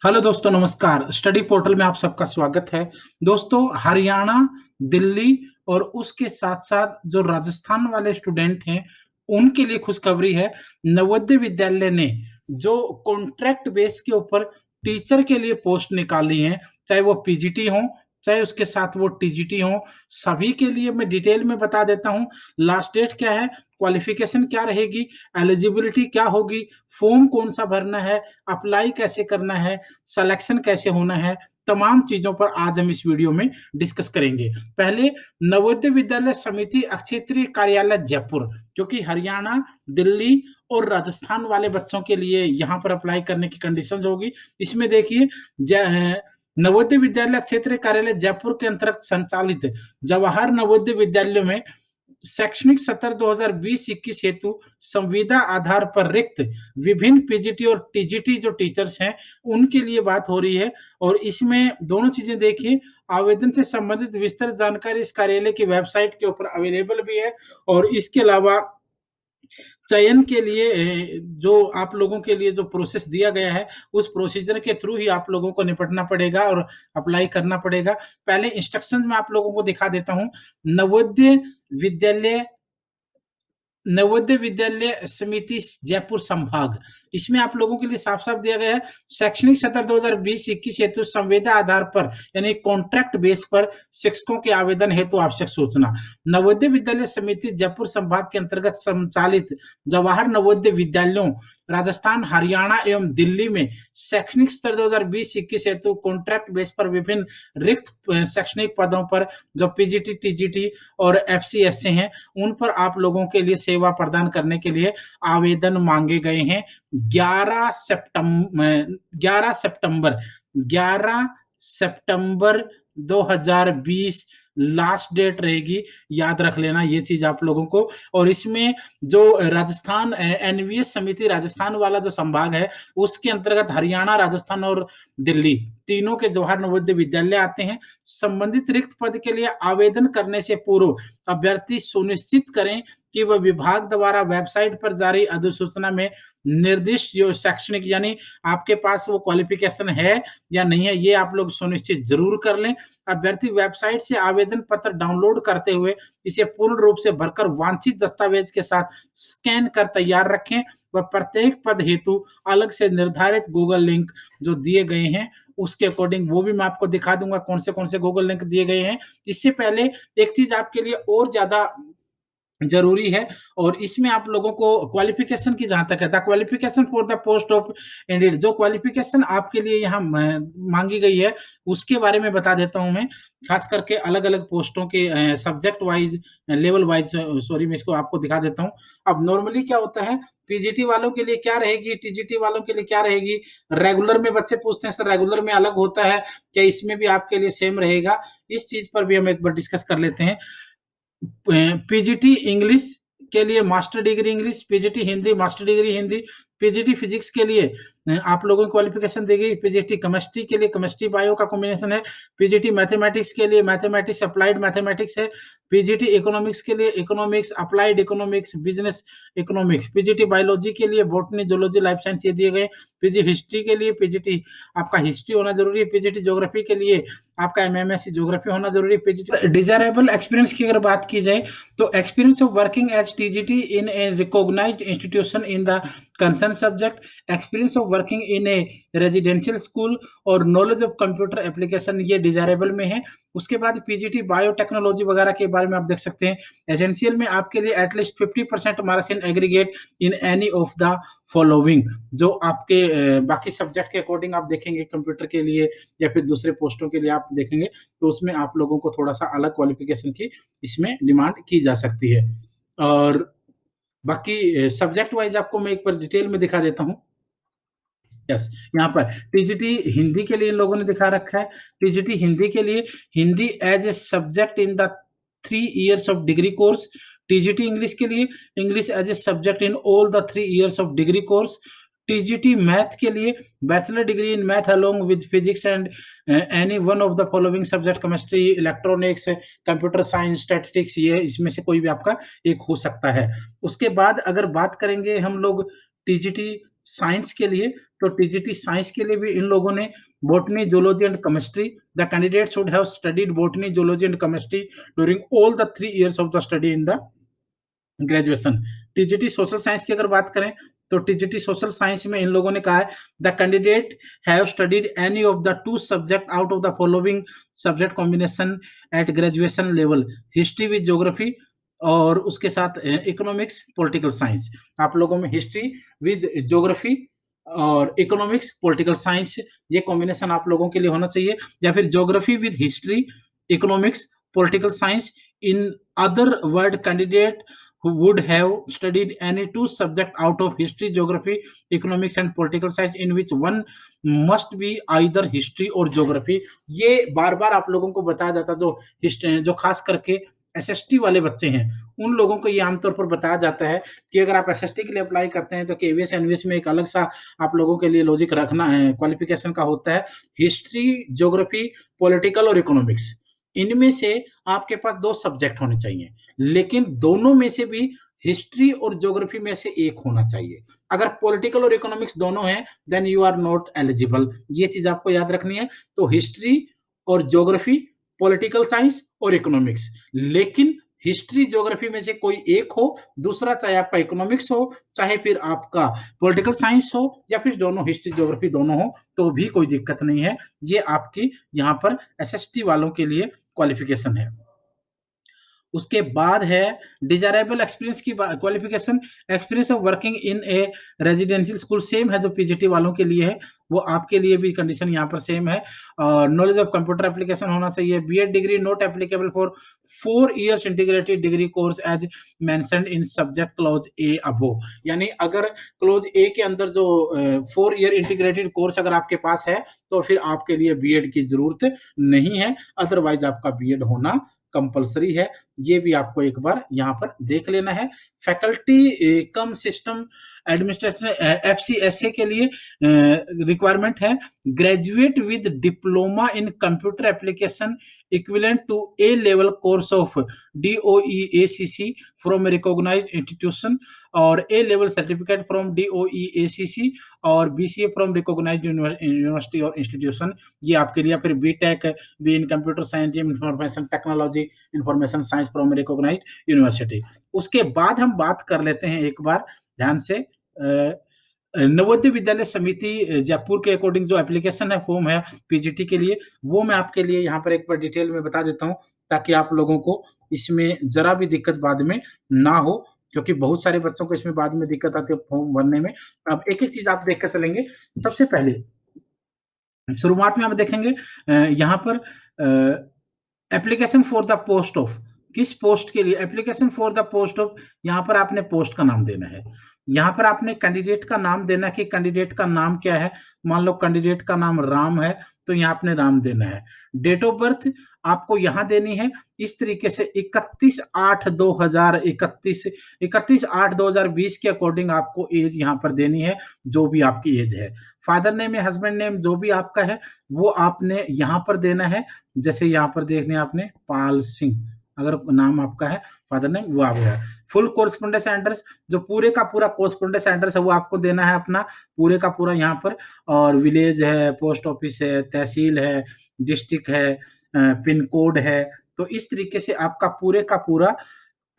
Hello दोस्तों, नमस्कार। Study portal में आप सबका स्वागत है। दोस्तों, हरियाणा, दिल्ली और उसके साथ-साथ जो राजस्थान वाले स्टूडेंट हैं, उनके लिए खुशखबरी है। नवोदय विद्यालय ने जो कॉन्ट्रैक्ट बेस के ऊपर टीचर के लिए पोस्ट निकाली हैं, चाहे वो पीजीटी हो, चाहे उसके साथ वो टीजीटी हो, सभी के लिए मैं डिटेल में बता देता हूँ। लास्ट डेट क्या है, क्वालिफ़िकेशन क्या रहेगी, एलिजिबिलिटी क्या होगी, फॉर्म कौन-सा भरना है, अप्लाई कैसे करना है, सिलेक्शन कैसे होना है, तमाम चीज़ों पर आज हम इस वीडियो में डिस्कस करेंगे। पहले नवोदय विद्यालय समिति क्षेत्रीय कार्यालय जयपुर, जो कि हरियाणा, दिल्ली और राजस्थान वाले बच्चों के लिए यहाँ पर अप्लाई करने की कंडीशंस होगी। इसमें देखिए, नवोदय विद्यालय क्षेत्रीय कार्यालय जयपुर के अंतर्गत संचालित जवाहर नवोदय विद्यालयों में शैक्षणिक सत्र 2020-21 हेतु संविदा आधार पर रिक्त विभिन्न पीजीटी और टीजीटी जो टीचर्स हैं, उनके लिए बात हो रही है। और इसमें दोनों चीजें देखिए, आवेदन से संबंधित विस्तृत जानकारी इस कार्यालय की वेबसाइट के ऊपर अवेलेबल भी है। और इसके अलावा चयन के लिए जो आप लोगों के लिए जो प्रोसेस दिया गया है, उस प्रोसीजर के थ्रू ही आप लोगों को निपटना पड़ेगा और अप्लाई करना पड़ेगा। पहले इंस्ट्रक्शंस मैं आप लोगों को दिखा देता हूँ। नवोदय विद्यालय नवोदय विद्यालय समिति जयपुर संभाग, इसमें आप लोगों के लिए साफ-साफ दिया गया है, शैक्षणिक सत्र 2020-21 हेतु संविदा आधार पर यानी कॉन्ट्रैक्ट बेस पर शिक्षकों के आवेदन हेतु आवश्यक सूचना। नवोदय विद्यालय समिति जयपुर संभाग के अंतर्गत संचालित जवाहर नवोदय विद्यालयों राजस्थान, हरियाणा एवं दिल्ली में शैक्षणिक सत्र 2020-21 हेतु कॉन्ट्रैक्ट बेस पर विभिन्न रिक्त शैक्षणिक पदों पर जो पीजीटी, टीजीटी और एफसीएसए हैं, उन पर आप लोगों के लिए सेवा प्रदान करने के लिए आवेदन मांगे गए हैं। 11 सितंबर 2020 लास्ट डेट रहेगी, याद रख लेना ये चीज आप लोगों को। और इसमें जो राजस्थान एनवीएस समिति राजस्थान वाला जो संभाग है, उसके अंतर्गत हरियाणा, राजस्थान और दिल्ली तीनों के जवाहर नवोदय विद्यालय आते हैं। संबंधित रिक्त पद के लिए आवेदन करने से पूर्व अभ्यर्थी सुनिश्चित करें कि वह विभाग द्वारा वेबसाइट पर जारी अधिसूचना में निर्दिष्ट जो शैक्षणिक यानी आपके पास वो क्वालिफिकेशन है या नहीं है, ये आप लोग सुनिश्चित जरूर कर लें। अभ्यर्थी वेबसाइट से आवेदन पत्र डाउनलोड करते हुए इसे पूर्ण रूप से भरकर वांछित दस्तावेज के साथ स्कैन कर तैयार रखें व प्रत्येक पद हेतु अलग से निर्धारित गूगल लिंक जो दिए गए हैं, उसके अकॉर्डिंग वो भी मैं आपको दिखा दूंगा कौन से गूगल लिंक दिए गए हैं। इससे पहले एक चीज आपके लिए और ज्यादा जरूरी है, और इसमें आप लोगों को क्वालिफिकेशन की जहां तक है, the qualification for the post of Indian, जो क्वालिफिकेशन आपके लिए यहाँ मांगी गई है, उसके बारे में बता देता हूं मैं। खास करके अलग अलग पोस्टों के subject wise, level wise, sorry मैं इसको आपको दिखा देता हूं। अब नॉर्मली क्या होता है, पीजीटी वालों के लिए क्या रहेगी, टीजीटी वालों के लिए क्या रहेगी, रेगुलर में बच्चे पूछते हैं सर रेगुलर में अलग होता है क्या, इसमें भी आपके लिए सेम रहेगा? इस चीज पर भी हम एक बार डिस्कस कर लेते हैं। पीजीटी इंग्लिश के लिए master degree English, PGT Hindi master degree Hindi, PGT physics के लिए आप लोगों को क्वालिफिकेशन दी गई, पीजीटी केमिस्ट्री के लिए केमिस्ट्री बायो का कॉम्बिनेशन है, पीजीटी मैथमेटिक्स के लिए मैथमेटिक्स अप्लाइड मैथमेटिक्स है, पीजीटी इकोनॉमिक्स के लिए economics applied economics business economics, PGT biology के लिए बॉटनी जूलॉजी लाइफ साइंस ये दिए गए, पीजी हिस्ट्री के लिए पीजीटी आपका हिस्ट्री होना जरूरी है, पीजीटी ज्योग्राफी के लिए आपका एमएमएससी ज्योग्राफी होना जरूरी है, पीजीटी डिजायरेबल एक्सपीरियंस की अगर बात की जाए तो experience of working as TGT in a recognised institution in the concern subject, experience of working in a residential school और नॉलेज ऑफ कंप्यूटर एप्लीकेशन, ये डिजायरेबल में है। उसके बाद पीजीटी बायोटेक्नोलॉजी वगैरह के बारे में आप देख सकते हैं। एसेंशियल में आपके लिए at least 50% marks in aggregate in any of the following, जो आपके बाकी सब्जेक्ट के अकॉर्डिंग आप देखेंगे कंप्यूटर के लिए या फिर दूसरे पोस्टों के लिए आप देखेंगे, तो उसमें आप लोगों को थोड़ा सा अलग क्वालिफिकेशन की इसमें डिमांड की जा सकती है। और बाकी सब्जेक्ट वाइज आपको मैं एक बार डिटेल में दिखा देता हूँ। यस, यहाँ पर टीजीटी हिंदी के लिए इन लोगों ने दिखा रखा है। टीजीटी हिंदी के लिए Hindi as a subject in the 3 years of degree course, TGT English के लिए English as a subject in all the 3 years of degree course, TGT math के लिए bachelor degree in math along with physics and any one of the following subject, chemistry electronics computer science statistics, ये इसमें से कोई भी आपका एक हो सकता है। उसके बाद अगर बात करेंगे हम लोग टीजीटी साइंस के लिए, तो टीजीटी साइंस के लिए भी इन लोगों ने botany, zoology and chemistry, the candidate should have studied botany, zoology and chemistry during all the 3 years of the study in the graduation. TGT social science की अगर बात करें, तो टीजीटी सोशल साइंस में इन लोगों ने कहा है, the candidate have studied any of the 2 subject out of the following subject combination at graduation level, history with geography और उसके साथ इकोनॉमिक्स, पॉलिटिकल साइंस। आप लोगों में हिस्ट्री विद ज्योग्राफी और इकोनॉमिक्स, पॉलिटिकल साइंस ये कॉम्बिनेशन आप लोगों के लिए होना चाहिए, या फिर geography with history, economics, political science. In other word candidate who would have studied any 2 subject out of history, geography, economics and political science in which one must be either history or geography। ये बार-बार आप लोगों को बताया जाता है, जो खास करके एसएसटी वाले बच्चे हैं, उन लोगों को ये आमतौर पर बताया जाता है कि अगर आप एसएसटी के लिए अप्लाई करते हैं, तो केवीएस, एनवीएस में एक अलग सा आप लोगों के लिए लॉजिक रखना है, क्वालिफिकेशन का होता है, हिस्ट्री, ज्योग्राफी, पॉलिटिकल और इकोनॉमिक्स। इनमें से आपके पास 2 सब्जेक्ट होने चाहिए, लेकिन दोनों में से भी हिस्ट्री और ज्योग्राफी में से एक होना चाहिए। अगर पॉलिटिकल और इकोनॉमिक्स दोनों हैं, then you are not eligible. ये चीज़ आपको याद रखनी है। तो हिस्ट्री और ज्योग्राफी, पॉलिटिकल साइंस और इकोनॉमिक्स, लेकिन हिस्ट्री, ज्योग्राफी में से कोई एक हो, दूसरा चाहे आपका इकोनॉमिक्स हो, चाहे फिर आपका पॉलिटिकल साइंस हो, या फिर दोनों हिस्ट्री, ज्योग्राफी दोनों हो, तो भी कोई दिक्कत नहीं है। ये आपकी यहाँ पर एसएसटी वालों के लिए क्वालिफिकेशन है। उसके बाद है डिजायरेबल एक्सपीरियंस की qualification, experience of working in a residential school, same है जो पीजीटी वालों के लिए है, वो आपके लिए भी कंडीशन यहाँ पर सेम है। नॉलेज ऑफ कंप्यूटर एप्लीकेशन होना चाहिए। BEd degree not applicable for 4 years integrated degree course as mentioned in subject clause a above. यानी अगर क्लॉज ए के अंदर जो 4 ईयर इंटीग्रेटेड कोर्स अगर आपके पास है, तो फिर आपके लिए बीएड की जरूरत नहीं है, अदरवाइज आपका बीएड होना कंपलसरी है। ये भी आपको एक बार यहाँ पर देख लेना है। Faculty cum system administration FCSA के लिए रिक्वायरमेंट है, graduate with diploma in computer application equivalent to A level course of DOEACC from recognised institution, और A level certificate from DOEACC और बीसीए फ्रॉम रिकॉग्नाइज्ड यूनिवर्सिटी और institution. ये आपके लिए। फिर BTech B in computer science, information technology, information science from recognised university. उसके बाद हम बात कर लेते हैं एक बार ध्यान से, नवोदय विद्यालय समिति जयपुर के अकॉर्डिंग जो एप्लीकेशन है फॉर्म है पीजीटी के लिए, वो मैं आपके लिए यहाँ पर एक बार डिटेल में बता देता हूँ, ताकि आप लोगों को इसमें जरा भी दिक्कत बाद में ना हो, क्योंकि बहुत सारे बच्चों को इसमें बाद में दिक्कत आती है फॉर्म भरने में। अब एक-एक चीज़ आप देख कर चलेंगे। सबसे पहले शुरुआत में आप देखेंगे यहाँ पर application for the post of, किस पोस्ट के लिए application for the post of, यहाँ पर आपने पोस्ट का नाम देना है। यहाँ पर आपने कैंडिडेट का नाम देना है कि कैंडिडेट का नाम क्या है। मान लो कैंडिडेट का नाम राम है, तो यहाँ आपने राम देना है। डेट ऑफ बर्थ आपको यहाँ देनी है इस तरीके से 31/8/2021 के अकॉर्डिंग आपको एज यहाँ पर देनी है, जो भी आपकी एज है। फादर नेम या हस्बैंड नेम जो भी आपका है, वो आपने यहाँ पर देना है। जैसे यहाँ पर देखने आपने पाल सिंह अगर नाम आपका है, फादर नेम वो आ गया। फुल कोरेस्पोंडेंस एड्रेस, जो पूरे का पूरा कोरेस्पोंडेंस एड्रेस है वो आपको देना है अपना पूरे का पूरा यहाँ पर, और विलेज है, पोस्ट ऑफिस है, तहसील है, डिस्ट्रिक्ट है, पिन कोड है। तो इस तरीके से आपका पूरे का पूरा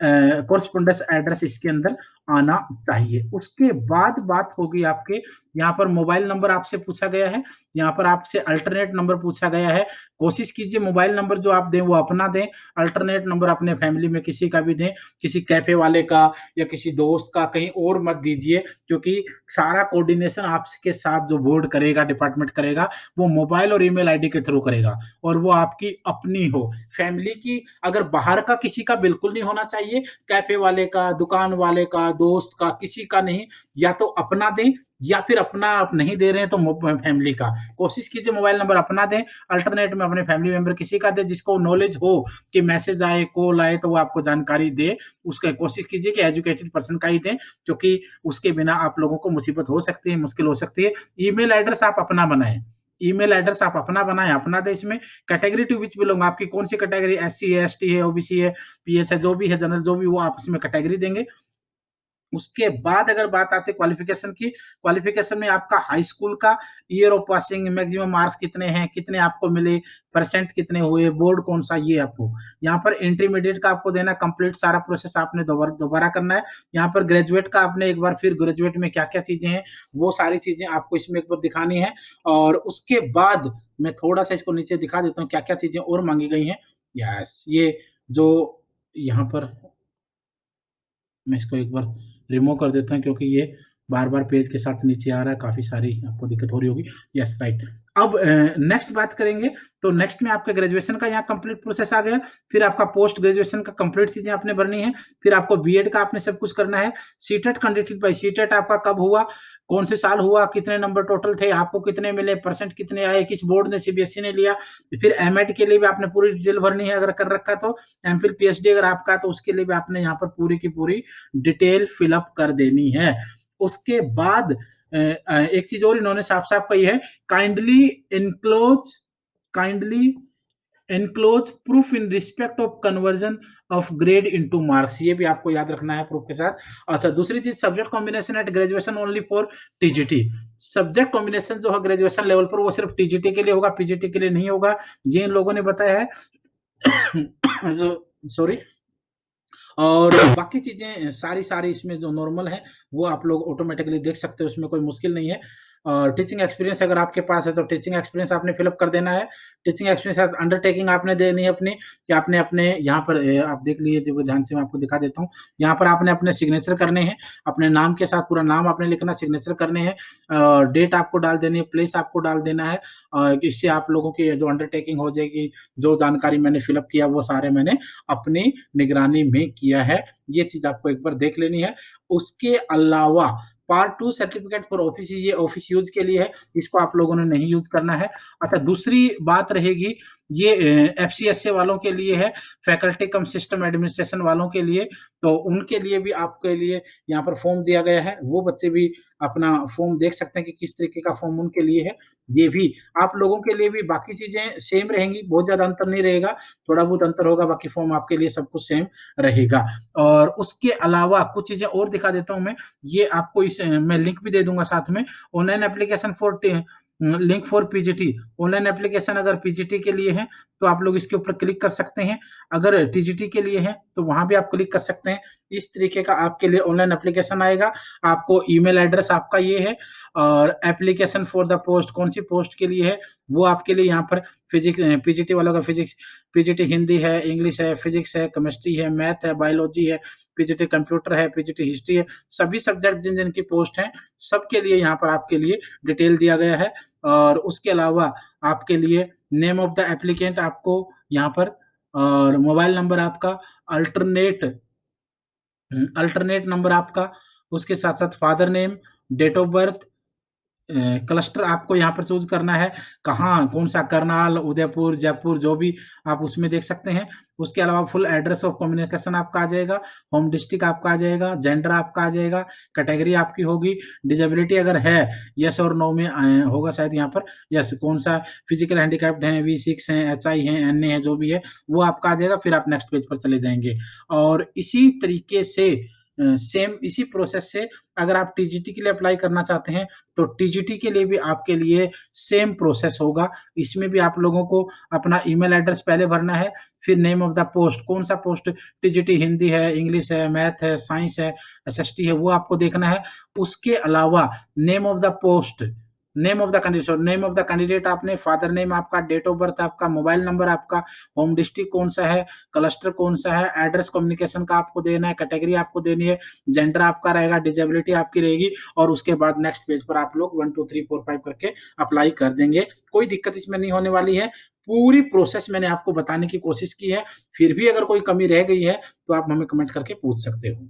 कोरेस्पोंडेंस एड्रेस इसके अंदर आना चाहिए। उसके बाद बात होगी आपके, यहाँ पर मोबाइल नंबर आपसे पूछा गया है, यहाँ पर आपसे अल्टरनेट नंबर पूछा गया है। कोशिश कीजिए मोबाइल नंबर जो आप दें वो अपना दें, अल्टरनेट नंबर अपने फैमिली में किसी का भी दें, किसी कैफे वाले का या किसी दोस्त का, कहीं और मत दीजिए, क्योंकि सारा कोऑर्डिनेशन आपके साथ जो बोर्ड करेगा, डिपार्टमेंट करेगा, वो मोबाइल और ईमेल आईडी के थ्रू करेगा, और वो आपकी अपनी हो, फैमिली की। अगर बाहर का किसी का बिल्कुल नहीं होना चाहिए, कैफे वाले का, दुकान वाले का, दोस्त का, किसी का नहीं। या तो अपना दें, या फिर अपना आप नहीं दे रहे हैं तो फैमिली का। कोशिश कीजिए मोबाइल नंबर अपना दें, अल्टरनेट में अपने फैमिली मेंबर किसी का दें, जिसको नॉलेज हो कि मैसेज आए, कॉल आए, तो वो आपको जानकारी दे। उसका कोशिश कीजिए कि एजुकेटेड पर्सन का ही दें, क्योंकि उसके बिना आप लोगों को मुसीबत हो सकती है, मुश्किल हो सकती है। ईमेल एड्रेस आप अपना बनाएं, ईमेल एड्रेस आप अपना बनाएं, अपना दें। इसमें कैटेगरी टू विच बिलोंग, आपकी कौन सी कैटेगरी, एससी है, एसटी है, ओबीसी है, पीएच है, जो भी है, जनरल जो भी, वो आप इसमें कैटेगरी देंगे। उसके बाद अगर बात आती है क्वालिफ़िकेशन की, क्वालिफ़िकेशन में आपका हाई स्कूल का year of passing, maximum marks कितने हैं, कितने आपको मिले, परसेंट कितने हुए, बोर्ड कौन-सा, ये आपको। यहाँ पर इंटरमीडिएट का आपको देना है, कंप्लीट सारा प्रोसेस आपने दोबारा करना है। यहाँ पर ग्रेजुएट का आपने एक बार फिर ग्रेजुएट में क्या-क्या चीज़ें हैं, वो सारी चीज़ें आपको इसमें एक बार दिखानी है और उसके बाद मैं थोड़ा-सा इसको नीचे दिखा देता हूँ, क्या-क्या चीज़ें और माँगी गई हैं। यस, ये जो यहाँ पर मैं इसको एक बार रिमूव कर देता हूँ क्योंकि ये बार-बार पेज के साथ नीचे आ रहा है, काफ़ी सारी आपको दिक्कत हो रही होगी। Yes, right. अब नेक्स्ट बात करेंगे, तो नेक्स्ट में आपका ग्रेजुएशन का यहाँ कंप्लीट प्रोसेस आ गया, फिर आपका पोस्ट ग्रेजुएशन का कंप्लीट चीज़ें आपने भरनी है, फिर आपको बीएड का आपने सब कुछ करना है, सीटेट कंडक्टेड बाय सीटेट आपका कब हुआ, कौन से साल हुआ, कितने नंबर टोटल थे, आपको कितने मिले, परसेंट कितने आए, किस बोर्ड ने सीबीएसई ने लिया, फिर एमएड के लिए भी आपने पूरी डिटेल भरनी है अगर कर रखा तो, एमफिल, पीएचडी अगर आपका है तो उसके लिए भी आपने यहाँ पर पूरी की पूरी डिटेल फिल अप कर देनी है। उसके बाद एक चीज़ और इन्होंने साफ-साफ कही है, kindly enclose kindly enclose proof in respect of conversion of grade into marks, ये भी आपको याद रखना है प्रूफ के साथ। अच्छा, दूसरी चीज़ subject combination at graduation only for TGT. Subject combination जो है ग्रेजुएशन लेवल पर वो सिर्फ टीजीटी के लिए होगा, पीजीटी के लिए नहीं होगा। ये इन लोगों ने बताया है। जो सॉरी और बाकी चीज़ें सारी-सारी इसमें जो नॉर्मल है, वो आप लोग ऑटोमैटिकली देख सकते हो, उसमें कोई मुश्किल नहीं है। और टीचिंग एक्सपीरियंस अगर आपके पास है, तो टीचिंग एक्सपीरियंस आपने फिल अप कर देना है। टीचिंग एक्सपीरियंस के साथ अंडरटेकिंग आपने देनी है अपनी, कि आपने अपने यहाँ पर आप देख लीजिए देखो ध्यान से मैं आपको दिखा देता हूँ। यहाँ पर आपने अपने सिग्नेचर करने हैं, अपने नाम के साथ पूरा नाम आपने लिखना, सिग्नेचर करने हैं, डेट आपको डाल देनी है, प्लेस आपको डाल देना है। इससे आप लोगों की जो अंडरटेकिंग हो जाएगी, जो जानकारी मैंने फिल अप किया, वो सारे मैंने अपनी निगरानी में किया है। ये चीज़ आपको एक बार देख लेनी है। उसके अलावा पार्ट 2 सर्टिफिकेट फॉर ऑफिस, ये ऑफिस यूज़ के लिए है, इसको आप लोगों ने नहीं यूज़ करना है। अच्छा, दूसरी बात रहेगी, ये एफसीएसए वालों के लिए है, फैकल्टी कम सिस्टम एडमिनिस्ट्रेशन वालों के लिए, तो उनके लिए भी आपके लिए यहाँ पर फॉर्म दिया गया है। वो बच्चे भी अपना फॉर्म देख सकते हैं कि किस तरीके का फॉर्म उनके लिए है। ये भी आप लोगों के लिए भी बाकी चीज़ें सेम रहेंगी, बहुत ज़्यादा अंतर नहीं रहेगा, थोड़ा बहुत अंतर होगा, बाकी फॉर्म आपके लिए सब कुछ सेम रहेगा। और उसके अलावा कुछ चीज़ें और दिखा देता हूँ मैं, ये आपको मैं लिंक भी दे दूँगा साथ में, online application for link for PGT, online application अगर पीजीटी के लिए है, तो आप लोग इसके ऊपर क्लिक कर सकते हैं। अगर टीजीटी के लिए है, तो वहाँ भी आप क्लिक कर सकते हैं। इस तरीके का आपके लिए ऑनलाइन एप्लीकेशन आएगा। आपको ईमेल एड्रेस आपका ये है और एप्लीकेशन फॉर द पोस्ट, कौन-सी पोस्ट के लिए है, वो आपके लिए यहाँ पर पीजीटी वालों का फिजिक्स, पीजीटी हिंदी है, इंग्लिश है, फिजिक्स है, केमिस्ट्री है, मैथ है, बायोलॉजी है, पीजीटी कंप्यूटर है, पीजीटी हिस्ट्री है, सभी सब्जेक्ट जिन-जिन की पोस्ट हैं, सबके लिए यहाँ पर आपके लिए डिटेल दिया गया है। और उसके अलावा आपके लिए नेम ऑफ द एप्लीकेंट आपको यहाँ पर और मोबाइल नंबर आपका, अल्टरनेट अल्टरनेट नंबर आपका, उसके साथ-साथ father name, date of birth, cluster आपको यहाँ पर चूज़ करना है, कहाँ, कौन-सा करनाल, उदयपुर, जयपुर जो भी आप उसमें देख सकते हैं। उसके अलावा फुल एड्रेस ऑफ कम्युनिकेशन आपका आ जाएगा, होम डिस्ट्रिक्ट आपका आ जाएगा, जेंडर आपका आ जाएगा, कैटेगरी आपकी होगी, डिसेबिलिटी अगर है, येस और नो में होगा शायद यहाँ पर, येस कौन-सा फिजिकल हैंडीकैप्ड हैं, वी6 हैं, एचआई हैं, एनए है, जो भी है, वो आपका आ जाएगा, फिर आप नेक्स्ट पेज पर चले जाएँगे। और इसी तरीके से सेम इसी प्रोसेस से अगर आप टीजीटी के लिए अप्लाई करना चाहते हैं, तो टीजीटी के लिए भी आपके लिए सेम प्रोसेस होगा। इसमें भी आप लोगों को अपना ईमेल एड्रेस पहले भरना है, फिर नेम ऑफ द पोस्ट, कौन-सा पोस्ट, टीजीटी हिंदी है, इंग्लिश है, मैथ है, साइंस है, एसएसटी है, वो आपको देखना है। उसके अलावा name of the post, name of the candidate आपने, फादर नेम आपका, डेट ऑफ बर्थ आपका, मोबाइल नंबर आपका, होम डिस्ट्रिक्ट कौन-सा है, क्लस्टर कौन-सा है, एड्रेस कम्युनिकेशन का आपको देना है, कैटेगरी आपको देनी है, जेंडर आपका रहेगा, डिसेबिलिटी आपकी रहेगी और उसके बाद नेक्स्ट पेज पर आप लोग 1, 2, 3, 4, 5 करके अप्लाई कर देंगे। कोई दिक्कत इसमें नहीं होने वाली है। पूरी प्रोसेस मैंने आपको बताने की कोशिश की है, फिर भी अगर कोई कमी रह गई है, तो आप हमें कमेंट करके पूछ सकते हो।